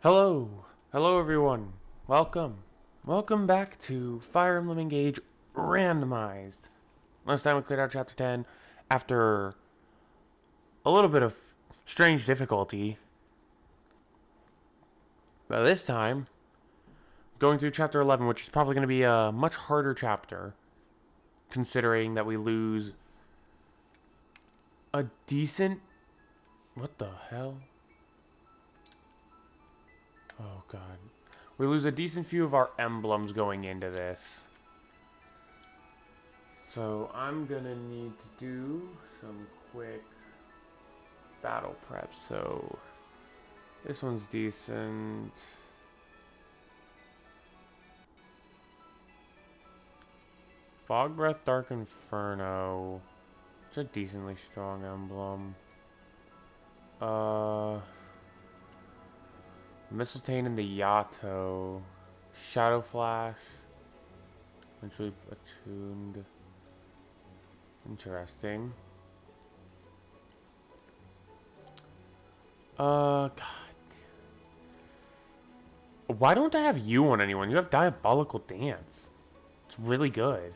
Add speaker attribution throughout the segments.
Speaker 1: Hello, hello everyone. Welcome back to Fire Emblem Engage Randomized. Last time we cleared out Chapter 10 after a little bit of strange difficulty. But this time, going through Chapter 11, which is probably going to be a much harder chapter, considering that we lose a decent... What the hell? Oh god. We lose a decent few of our emblems going into this. So I'm gonna need to do some quick battle prep. So this one's decent. Fog Breath, Dark Inferno. It's a decently strong emblem. Mistletoe and the Yato. Shadow Flash. Eventually attuned. Interesting. God. Why don't I have you on anyone? You have Diabolical Dance. It's really good.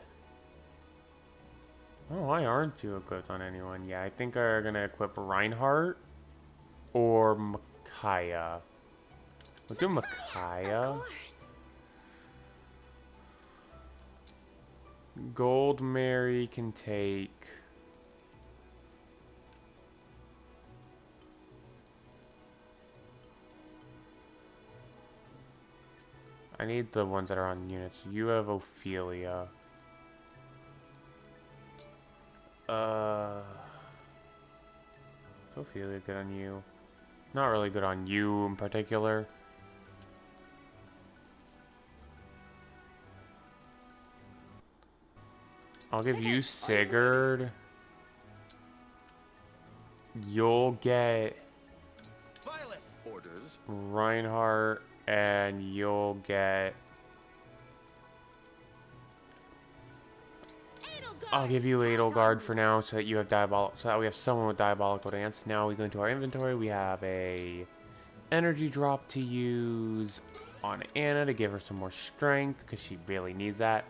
Speaker 1: Oh, why aren't you equipped on anyone? Yeah, I think I'm gonna equip Reinhardt or Micaiah. We'll do Micaiah. Gold Mary can take... I need the ones that are on units. You have Ophelia. Is Ophelia good on you? Not really good on you in particular. I'll give you Sigurd. You'll get Reinhardt, and you'll get... I'll give you Edelgard for now, so that you have so that we have someone with Diabolical Dance. Now we go into our inventory. We have a energy drop to use on Anna to give her some more strength, because she really needs that.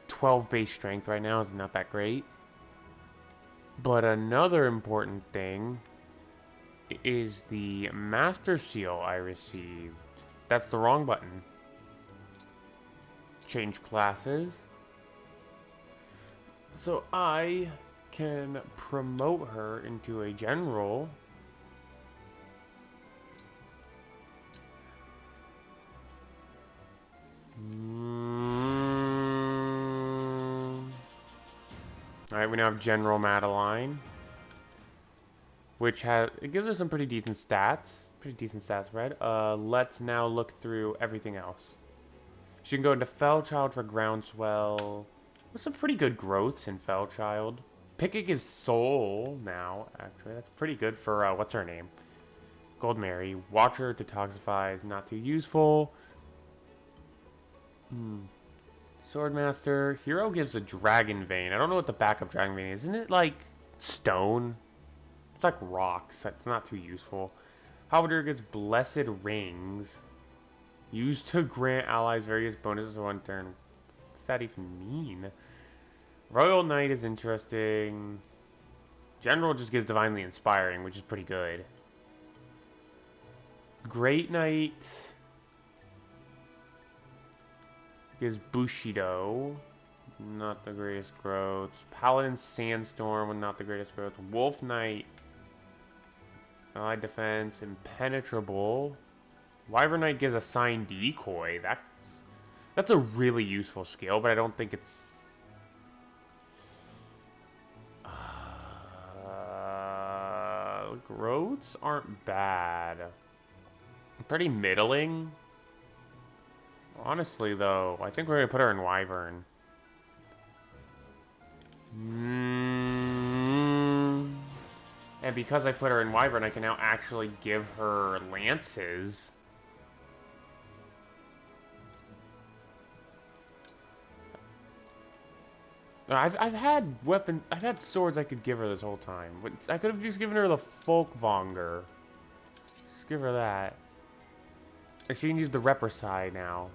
Speaker 1: 12 base strength right now is not that great. But another important thing is the Master Seal I received. That's the wrong button. Change classes. So I can promote her into a general. Alright, we now have General Madeline. Which has, it gives us some pretty decent stats. Pretty decent stats, right? Let's now look through everything else. She can go into Fellchild for Groundswell. With some pretty good growths in Fellchild. Picket gives Soul now, actually. That's pretty good for, what's her name? Gold Mary. Watcher Detoxify is not too useful. Swordmaster. Hero gives a Dragon Vein. I don't know what the backup Dragon Vein is. Isn't it like stone? It's like rocks. That's not too useful. Halberdier gets Blessed Rings. Used to grant allies various bonuses for one turn. What's that even mean? Royal Knight is interesting. General just gives Divinely Inspiring, which is pretty good. Great Knight gives Bushido. Not the greatest growth. Paladin Sandstorm with not the greatest growth. Wolf Knight. Allied Defense. Impenetrable. Wyvern Knight gives a Sign Decoy. That's a really useful skill, but I don't think it's... growths aren't bad. Pretty middling. Honestly, though, I think we're going to put her in Wyvern. And because I put her in Wyvern, I can now actually give her lances. I've had weapons, I've had swords I could give her this whole time. I could have just given her the Folkvanger. Just give her that. She can use the Repricide now.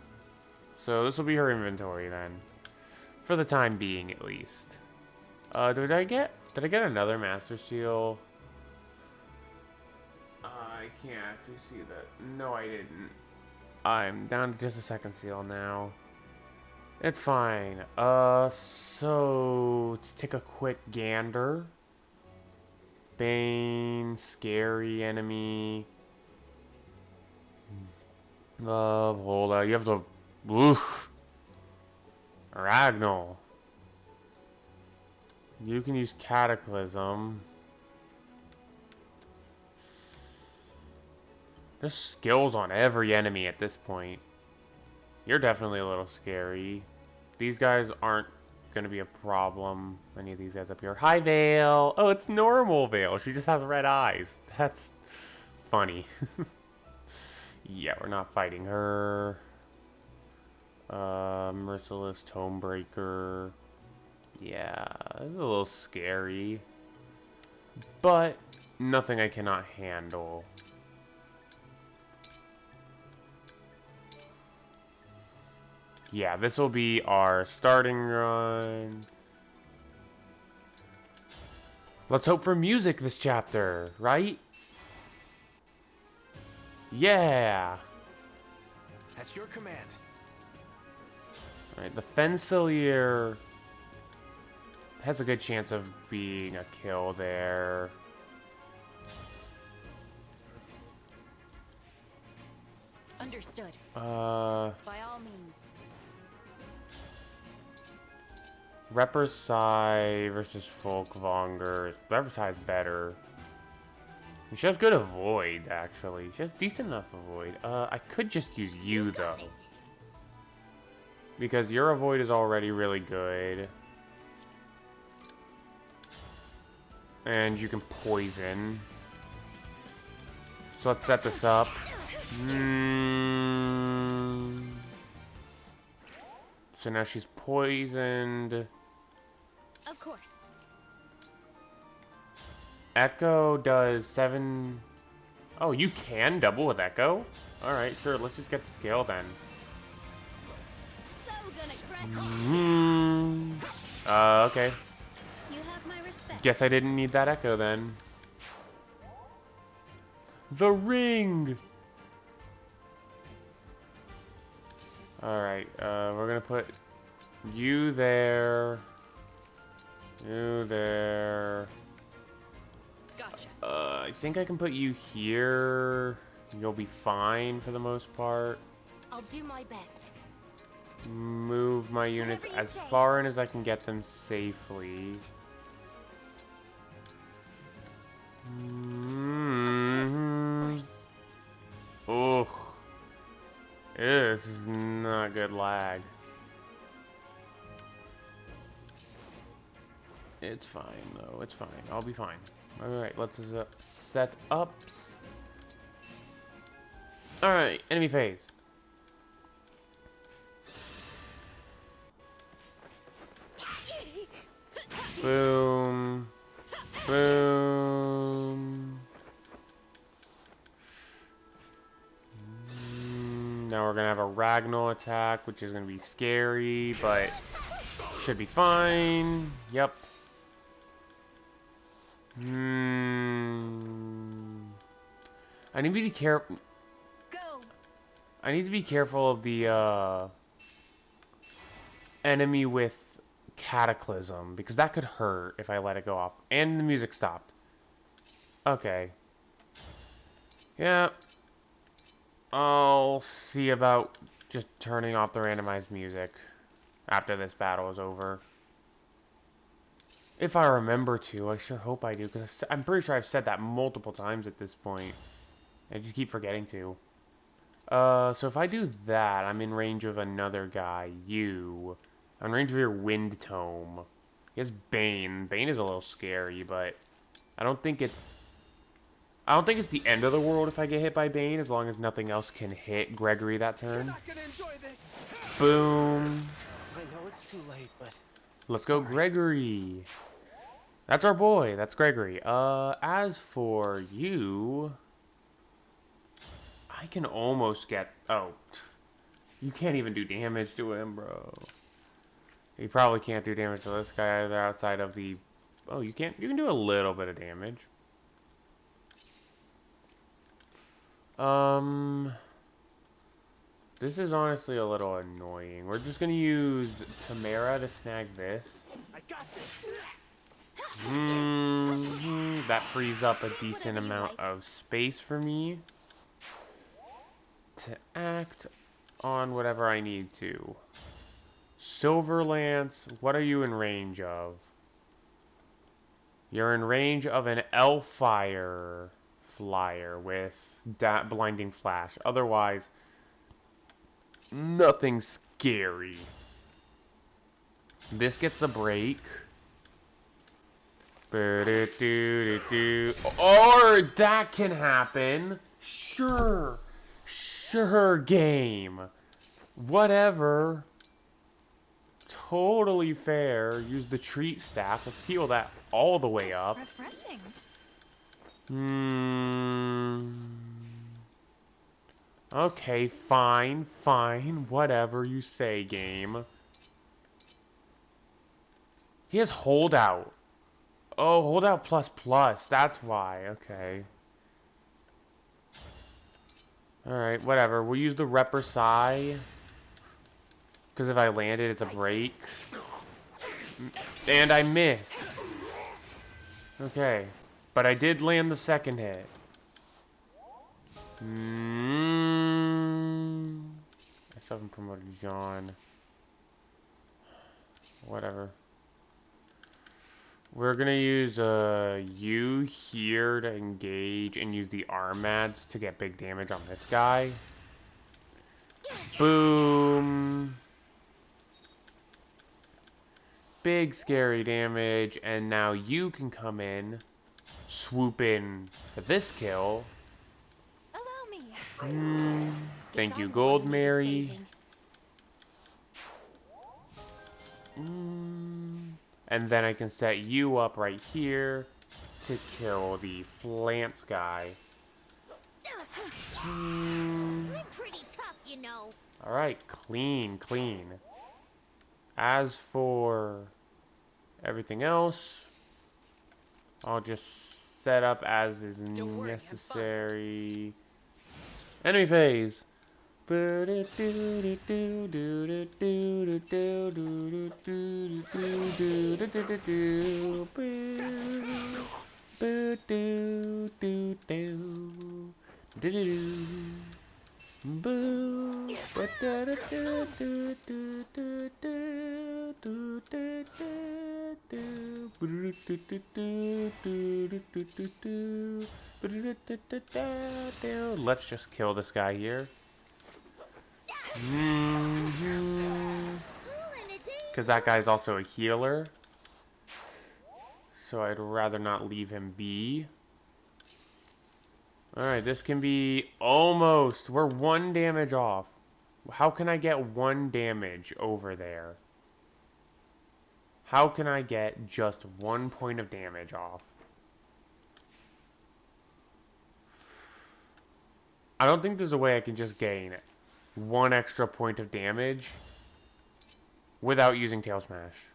Speaker 1: So this will be her inventory then. For the time being, at least. Did I get another Master Seal? I can't actually see that. No, I didn't. I'm down to just a second seal now. It's fine. So let's take a quick gander. Bane, scary enemy. Love, hold on. You have to. Oof. Ragnall. You can use Cataclysm. There's skills on every enemy at this point. You're definitely a little scary. These guys aren't going to be a problem. Any of these guys up here. Hi, Vale. Oh, it's normal Vale. She just has red eyes. That's funny. Yeah, we're not fighting her. Merciless Tomebreaker. Yeah, this is a little scary. But nothing I cannot handle. Yeah, this will be our starting run. Let's hope for music this chapter, right? Yeah.
Speaker 2: That's your command.
Speaker 1: Alright, the Fensilier has a good chance of being a kill there.
Speaker 3: Understood. By all means.
Speaker 1: Repricide versus Folkvanger. Repricide's better. She has good avoid, actually. She has decent enough avoid. I could just use you, though. Because your avoid is already really good. And you can poison. So let's set this up. So now she's poisoned.
Speaker 3: Of course.
Speaker 1: Echo does 7. Oh, you can double with Echo? Alright, sure. Let's just get the scale then.
Speaker 3: So gonna press
Speaker 1: Okay.
Speaker 3: You have my respect.
Speaker 1: Guess I didn't need that Echo then. The ring! Alright, we're gonna put you there. You there.
Speaker 3: Gotcha.
Speaker 1: I think I can put you here. You'll be fine for the most part.
Speaker 3: I'll do my best.
Speaker 1: Move my units
Speaker 3: Whatever you
Speaker 1: as
Speaker 3: say.
Speaker 1: far in as I can get them safely. Ugh. This is not good lag. It's fine, though. It's fine. I'll be fine. Alright, let's set ups. Alright, enemy phase. Boom. Boom. Now we're gonna have a Ragnall attack, which is gonna be scary, but should be fine. Yep. I need to be careful.
Speaker 3: Go.
Speaker 1: I need to be careful of the enemy with Cataclysm, because that could hurt if I let it go off. And the music stopped. Okay. Yeah. I'll see about just turning off the randomized music after this battle is over. If I remember to. I sure hope I do, because I'm pretty sure I've said that multiple times at this point. I just keep forgetting to. So if I do that, I'm in range of another guy, you. I'm in range of your Wind Tome. He has Bane. Bane is a little scary, but I don't think it's the end of the world if I get hit by Bane, as long as nothing else can hit Gregory that turn.
Speaker 2: Not gonna enjoy this.
Speaker 1: Boom.
Speaker 2: I know it's too late, but
Speaker 1: Let's go, Gregory. That's our boy. That's Gregory. As for you, I can almost get... Oh. You can't even do damage to him, bro. You probably can't do damage to this guy either outside of the... Oh, you can't... You can do a little bit of damage. This is honestly a little annoying. We're just gonna use Tamara to snag this.
Speaker 2: I got this.
Speaker 1: That frees up a decent amount of space for me to act on whatever I need to. Silver Lance, what are you in range of? You're in range of an Elfire flyer with that blinding flash. Otherwise, nothing scary. This gets a break. Or that can happen. Sure. Sure, game. Whatever. Totally fair. Use the treat staff. Let's heal that all the way up.
Speaker 3: Refreshing.
Speaker 1: Okay, fine, fine. Whatever you say, game. He has holdout. Oh, holdout plus plus. That's why. Okay. Alright, whatever. We'll use the Repper Psi. Because if I land it, it's a break. And I missed. Okay. But I did land the second hit. I still haven't promoted John. Whatever. We're gonna use you here to engage and use the Armads to get big damage on this guy. Boom. Big scary damage, and now you can come in, swoop in for this kill.
Speaker 3: Allow me.
Speaker 1: Thank you, Gold Mary. And then I can set you up right here to kill the Flance guy.
Speaker 3: I'm pretty tough, you know.
Speaker 1: Alright, clean, clean. As for everything else, I'll just set up as is necessary. Enemy phase. Let's just kill this guy here. Because that guy's also a healer. So I'd rather not leave him be. Alright, this can be almost. We're 1 damage off. How can I get 1 damage over there? How can I get just 1 point of damage off? I don't think there's a way I can just gain 1 extra point of damage without using Tail Smash.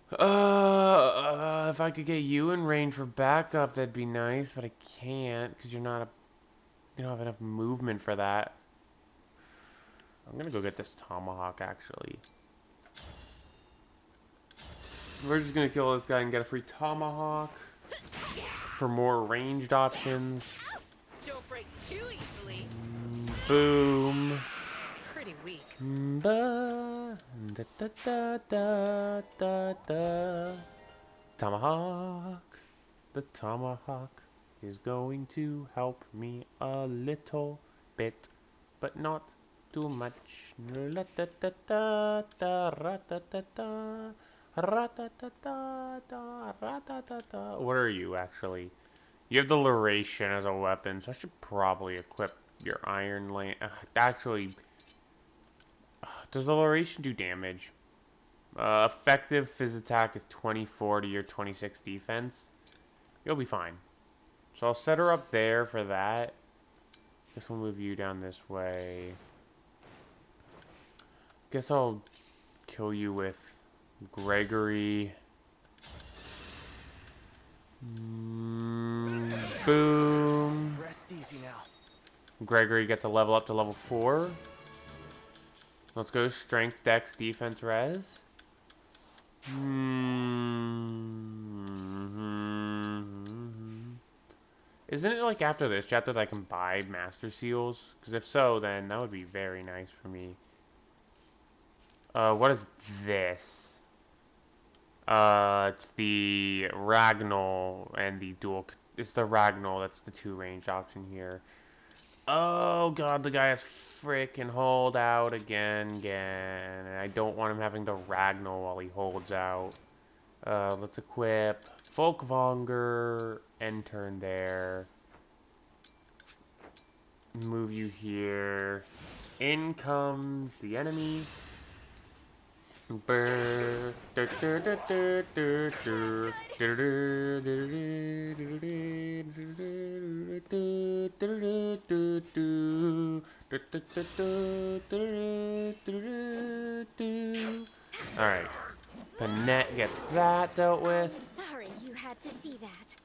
Speaker 1: If I could get you in range for backup, that'd be nice, but I can't because you don't have enough movement for that. I'm gonna go get this Tomahawk actually. We're just gonna kill this guy and get a free Tomahawk for more ranged options.
Speaker 3: Don't break too easily.
Speaker 1: Boom.
Speaker 3: Pretty weak.
Speaker 1: Tomahawk. The Tomahawk is going to help me a little bit, but not too much. What are you actually? You have the Luration as a weapon, so I should probably equip your Iron Lance. Actually, does the Luration do damage? Effective Phys attack is 24 to your 26 defense. You'll be fine. So I'll set her up there for that. Guess we'll move you down this way. Guess I'll kill you with Gregory. Boom.
Speaker 2: Rest easy now.
Speaker 1: Gregory gets a level up to level 4. Let's go strength, dex, defense, res. Isn't it like after this chapter that I can buy master seals? Because if so, then that would be very nice for me. What is this? It's the Ragnall and the dual. It's the Ragnall. That's the 2-range option here. Oh god, the guy has frickin' hold out again. And I don't want him having to Ragnall while he holds out. Let's equip Folkvanger, end turn there. Move you here. In comes the enemy. Alright, Panette gets that dealt with.
Speaker 3: Sorry you had to see that.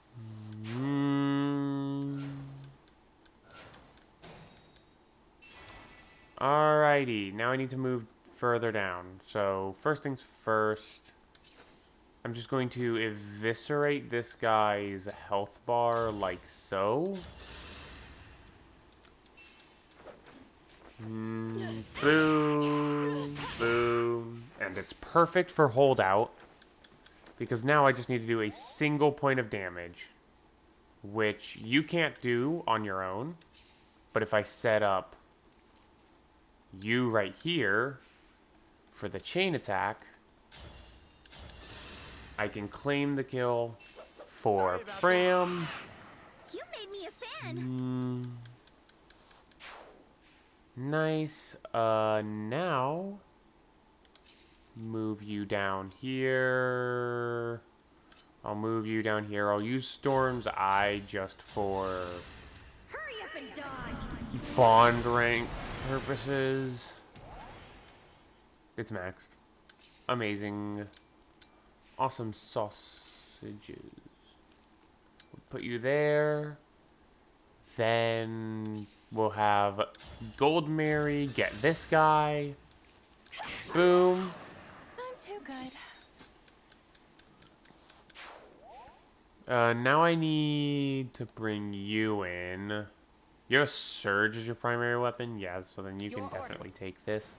Speaker 1: Alrighty, now I need to move further down. So first things first, I'm just going to eviscerate this guy's health bar like so. Boom, boom, and it's perfect for holdout because now I just need to do a single point of damage, which you can't do on your own. But if I set up you right here for the chain attack, I can claim the kill for Fram.
Speaker 3: You made me a fan.
Speaker 1: Nice. Now move you down here. I'll move you down here. I'll use Storm's Eye just for
Speaker 3: Hurry up and die.
Speaker 1: bond rank purposes. It's maxed. Amazing. Awesome sausages. We'll put you there. Then we'll have Gold Mary get this guy. Boom.
Speaker 3: I'm too good.
Speaker 1: Now I need to bring you in. You have Surge as your primary weapon? Yeah, so then you can definitely take this.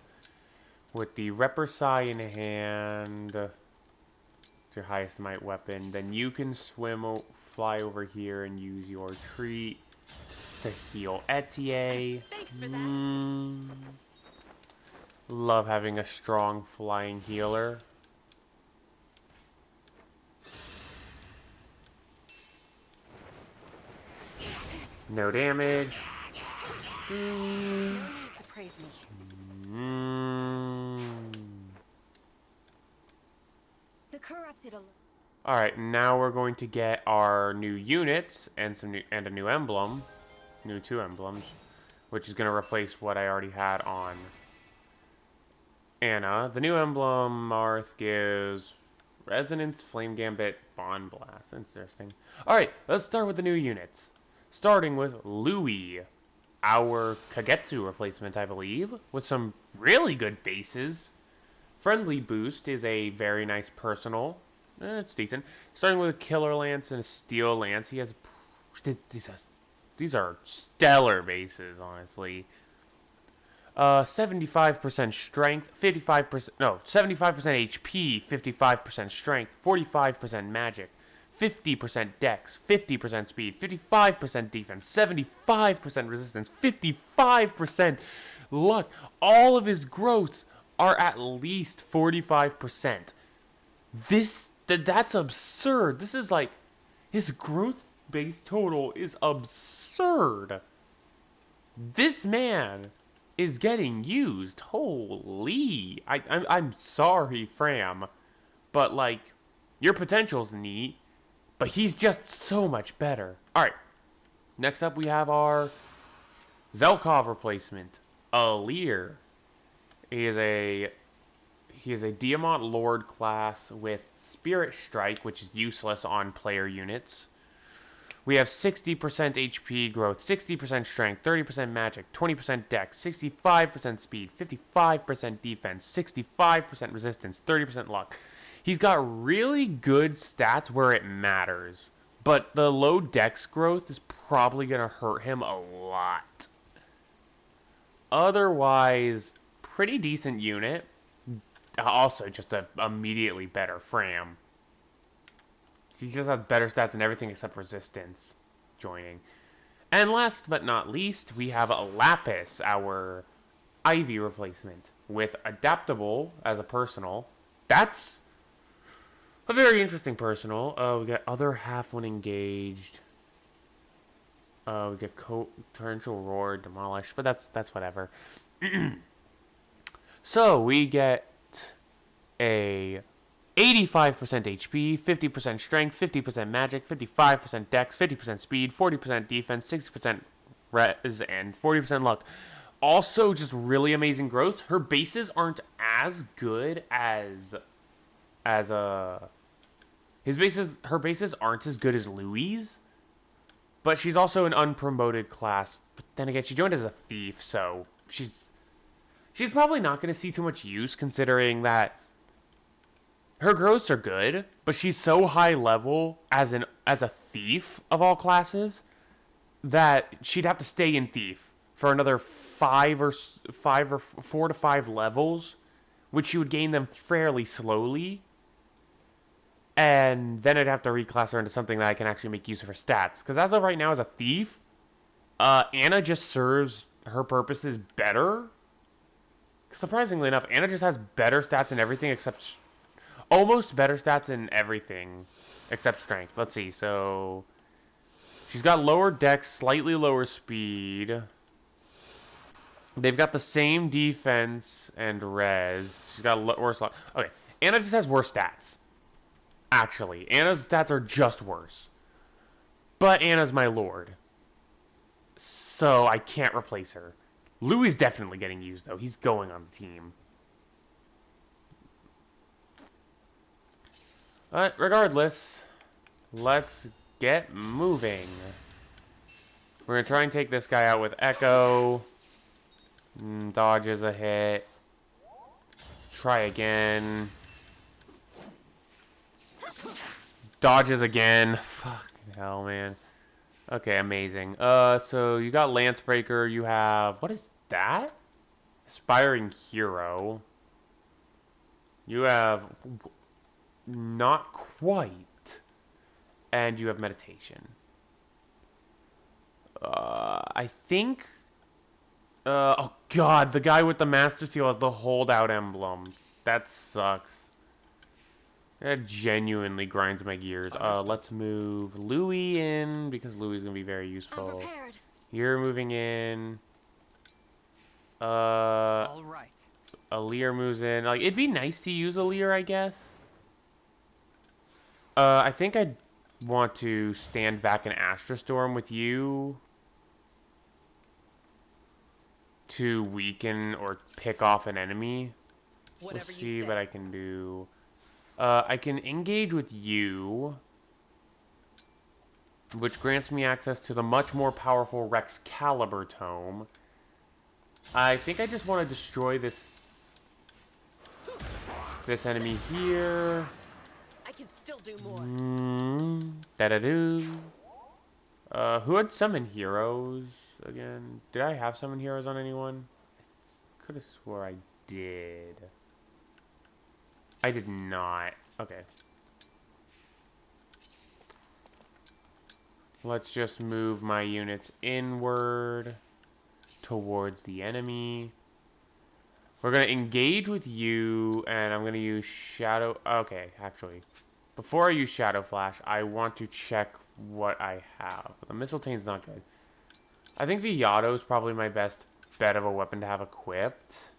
Speaker 1: With the Repersai in hand, it's your highest might weapon. Then you can fly over here and use your treat to heal Etier.
Speaker 3: Thanks for that.
Speaker 1: Love having a strong flying healer. No damage.
Speaker 3: No need to praise me. The corrupted alone.
Speaker 1: Alright, now we're going to get our new units and a new emblem. New 2 emblems. Which is going to replace what I already had on Anna. The new emblem, Marth, gives Resonance, Flame Gambit, Bond Blast. Interesting. Alright, let's start with the new units. Starting with Louis, our Kagetsu replacement, I believe, with some really good bases. Friendly Boost is a very nice personal. It's decent. Starting with a Killer Lance and a Steel Lance. He has... These are stellar bases, honestly. 75% strength, 55%... No, 75% HP, 55% strength, 45% magic. 50% dex, 50% speed, 55% defense, 75% resistance, 55% luck. All of his growths are at least 45%. That's absurd. This is like, his growth base total is absurd. This man is getting used. Holy. I'm sorry, Fram. But, like, your potential's neat. But he's just so much better. Alright. Next up, we have our Zelkov replacement, Alir. He is a Diamant Lord class with Spirit Strike, which is useless on player units. We have 60% HP growth, 60% strength, 30% magic, 20% dex, 65% speed, 55% defense, 65% resistance, 30% luck. He's got really good stats where it matters, but the low dex growth is probably going to hurt him a lot. Otherwise, pretty decent unit. Also, just a immediately better Fram. He just has better stats and everything except resistance joining. And last but not least, we have a Lapis, our Ivy replacement, with Adaptable as a personal. That's a very interesting personal. We got other half when engaged. We get Torrential Roar, Demolish, but that's whatever. So we get a 85% HP, 50% strength, 50% magic, 55% dex, 50% speed, 40% defense, 60% res, and 40% luck. Also, just really amazing growth. Her bases aren't as good as her bases aren't as good as Louis', but she's also an unpromoted class. But then again, she joined as a thief, so she's probably not going to see too much use, considering that her growths are good, but she's so high level as a thief of all classes that she'd have to stay in thief for another 4 to 5 levels, which she would gain them fairly slowly. And then I'd have to reclass her into something that I can actually make use of her stats. Because as of right now, as a thief, Anna just serves her purposes better. Surprisingly enough, Anna just has better stats in everything except... almost better stats in everything except strength. Let's see. So she's got lower dex, slightly lower speed. They've got the same defense and res. She's got worse luck. Okay, Anna just has worse stats. Actually, Anna's stats are just worse. But Anna's my lord, so I can't replace her. Louis is definitely getting used though. He's going on the team. But regardless, let's get moving. We're going to try and take this guy out with Echo. Dodges a hit. Try again. Dodges again. Fucking hell, man. Okay, amazing. So you got Lancebreaker. You have... what is that? Aspiring Hero. You have... not quite. And you have Meditation. I think... oh god, the guy with the Master Seal has the holdout emblem. That sucks. That genuinely grinds my gears. Let's move Louis in, because Louis is going to be very useful.
Speaker 3: I'm prepared.
Speaker 1: You're moving in.
Speaker 2: All right.
Speaker 1: Alir moves in. Like, it'd be nice to use Alir, I guess. I think I'd want to stand back in Astra Storm with you to weaken or pick off an enemy.
Speaker 3: Whatever
Speaker 1: We'll
Speaker 3: you
Speaker 1: see
Speaker 3: say.
Speaker 1: what I can do. I can engage with you, which grants me access to the much more powerful Rex Caliber Tome. I think I just want to destroy this enemy here.
Speaker 3: I can still do more.
Speaker 1: Da-da-do. Who had summon heroes again? Did I have summon heroes on anyone? I could have swore I did. I did not. Okay. Let's just move my units inward towards the enemy. We're going to engage with you, and I'm going to use Shadow... okay, actually. Before I use Shadow Flash, I want to check what I have. The Mistletoe's not good. I think the Yado is probably my best bet of a weapon to have equipped.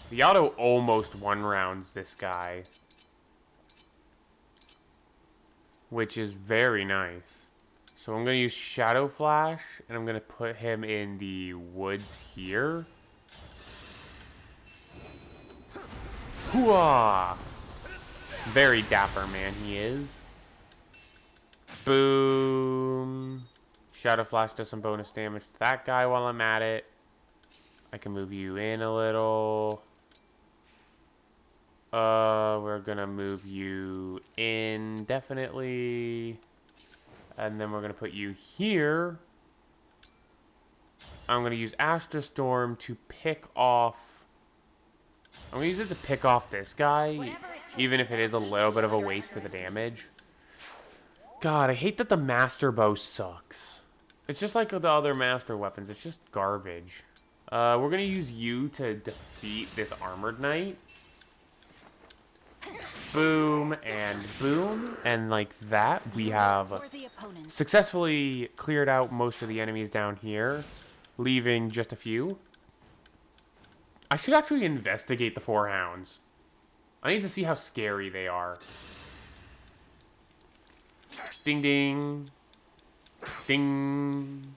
Speaker 1: The Yado almost one-rounds this guy, which is very nice. So I'm going to use Shadow Flash, and I'm going to put him in the woods here. Hooah! Very dapper man he is. Boom. Shadow Flash does some bonus damage to that guy while I'm at it. I can move you in a little. We're gonna move you in, definitely. And then we're gonna put you here. I'm gonna use Astra Storm to pick off... I'm gonna use it to pick off this guy, even if it is a little bit of a waste of the damage. God, I hate that the Master Bow sucks. It's just like the other Master Weapons, it's just garbage. We're gonna use you to defeat this Armored Knight. Boom and boom, and like that, we have successfully cleared out most of the enemies down here, leaving just a few. I should actually investigate the 4 hounds. I need to see how scary they are. Ding ding. Ding.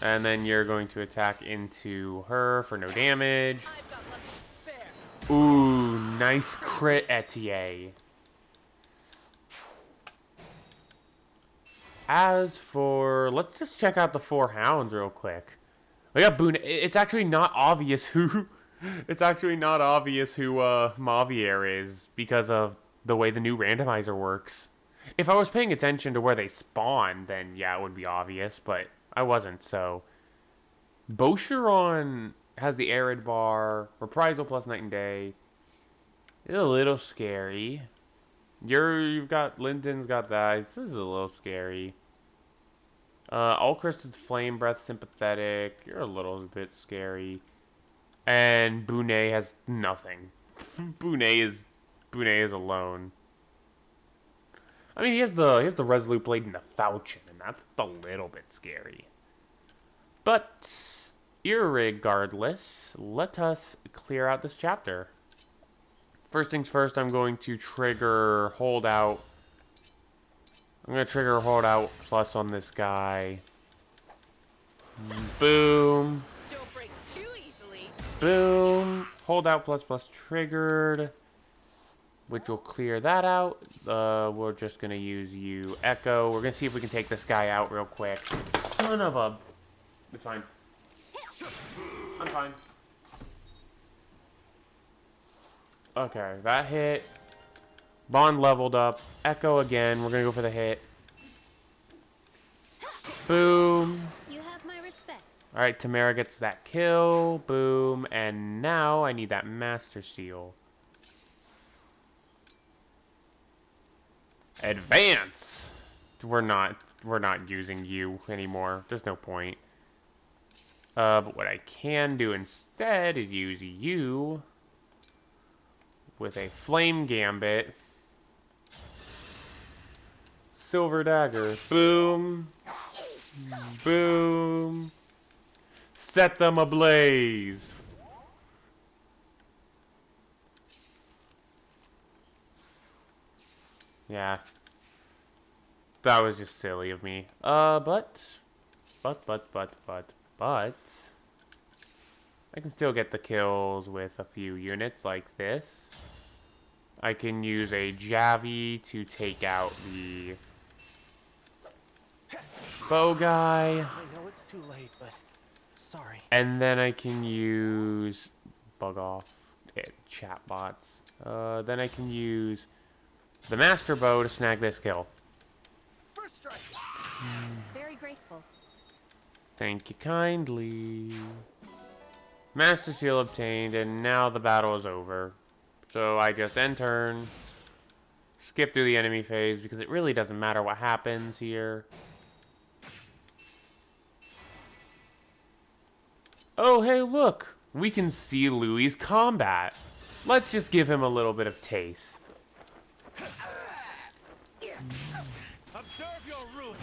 Speaker 1: And then you're going to attack into her for no damage. Ooh, nice crit, Etier. As for... Let's just check out the 4 hounds real quick. We got Boone. It's actually not obvious who... It's actually not obvious who Mavier is because of the way the new randomizer works. If I was paying attention to where they spawn, then yeah, it would be obvious, but I wasn't, so... Bosheron has the Arid Bar, Reprisal plus Night and Day. It's a little scary. You've got... Linton's got that. This is a little scary. Ulchrist is Flame Breath, Sympathetic. You're a little bit scary. And Boone has nothing. Boone is alone. I mean, he has the Resolute Blade and the Falchion, and that's a little bit scary. But irregardless, let us clear out this chapter. First things first, I'm going to trigger Holdout. I'm going to trigger Holdout plus on this guy. Boom.
Speaker 3: Don't break too easily.
Speaker 1: Boom. Holdout plus plus triggered. Which will clear that out. We're just going to use you, Echo. We're going to see if we can take this guy out real quick. Son of a... It's fine. I'm fine. Okay, that hit. Bond leveled up. Echo again. We're going to go for the hit. Boom.
Speaker 3: You have my respect.
Speaker 1: Alright, Tamara gets that kill. Boom. And now I need that Master Seal. Advance! We're not using you anymore. There's no point. But what I can do instead is use you with a Flame Gambit. Silver Dagger. Boom. Boom. Set them ablaze. Yeah. That was just silly of me. But I can still get the kills with a few units like this. I can use a Javi to take out the bow guy.
Speaker 2: I know it's too late, but sorry.
Speaker 1: And then I can use... Bug off. Chatbots. Then I can use the Master Bow to snag this kill.
Speaker 2: First strike.
Speaker 3: Very graceful.
Speaker 1: Thank you kindly. Master Seal obtained, and now the battle is over. So I just end turn, skip through the enemy phase, because it really doesn't matter what happens here. Oh, hey, look! We can see Louis' combat. Let's just give him a little bit of taste.
Speaker 2: Observe your ruin.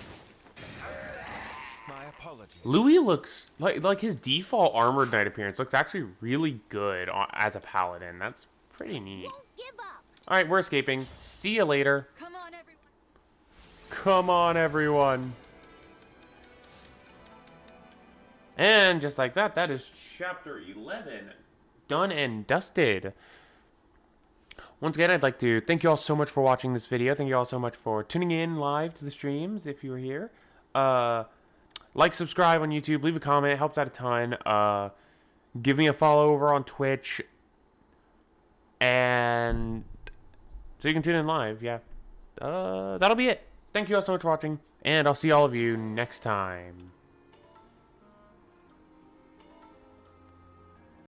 Speaker 2: My apologies.
Speaker 1: Louis looks like his default Armored Knight appearance looks actually really good as a Paladin. That's pretty neat.
Speaker 3: Won't give up.
Speaker 1: Alright, we're escaping. See you later.
Speaker 3: Come on, everyone.
Speaker 1: Come on, everyone. And just like that, that is chapter 11 done and dusted. Once again, I'd like to thank you all so much for watching this video. Thank you all so much for tuning in live to the streams if you were here. Like, subscribe on YouTube, leave a comment, it helps out a ton. Give me a follow over on Twitch. And so you can tune in live, yeah. That'll be it. Thank you all so much for watching, and I'll see all of you next time.